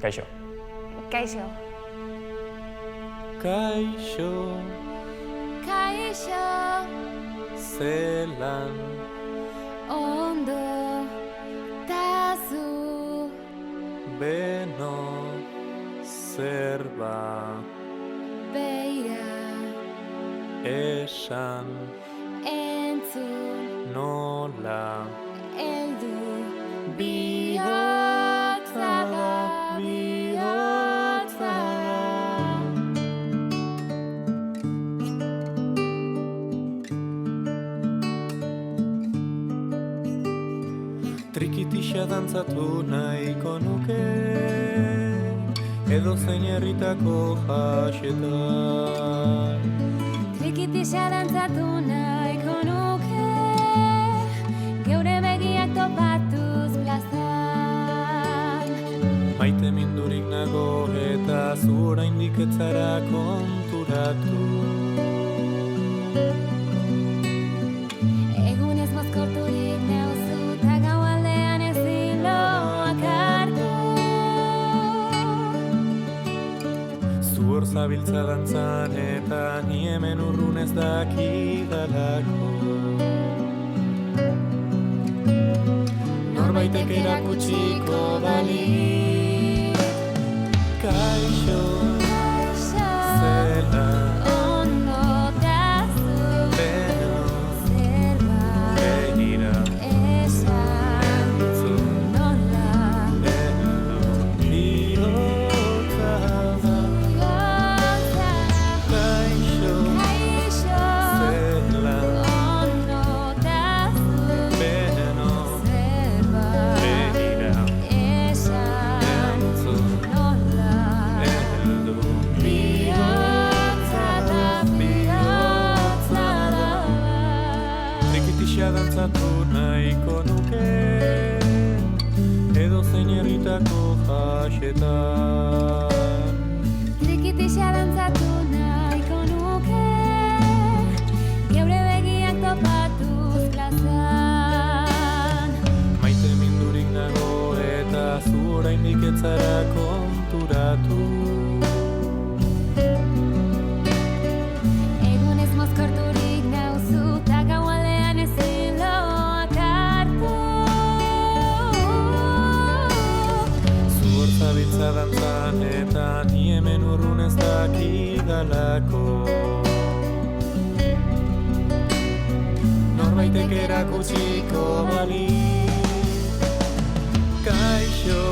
Kaixo. Kaixo. Kaixo, Kaixo. zelan, Ondo. Tazu. beno, zerba, Beira. esan, Entzun. nola, Eldu. bihotza da, bihotza da. Trikitixa dantzatu nahiko nuke, edo zein herritako jasetan. Trikitixa dantzatu nahiko nuke, geure begiak topatuz plazan. Maite mindurik nago eta zu oraindik ez zara konturatu. Egunez mozkorturik nauzu ta gaualdean ez hiloak hartu. Zu hor zabiltza dantzan eta ni hemen urrun ez dakidalako. Norbaitek erakutsiko bali. Kaixo, zela, Ondo tazu. beno, Zerba. begira, Esan. entzun, Nola. heldu, bihotza da. Gotza. Kaixo, Kaixo. zela, Ondo tazu. beno, Zerba. begira, Esan. entzun, Nola. heldu, Bihotza da, bihotza da. Trikitixa dantzatu nahiko nuke, edo zein herritako jasetan. Trikitixa dantzatu nahiko nuke, geure begiak topatuz plazan. Maite mindurik nago eta zu oraindik ez zara konturatu. Egunez mozkorturik nauzu ta gaualdean ez hiloak hartu. Zu hor zabiltza dantzan eta ni hemen urrun ez dakidalako. Norbaitek erakutsiko bali. Kaixo,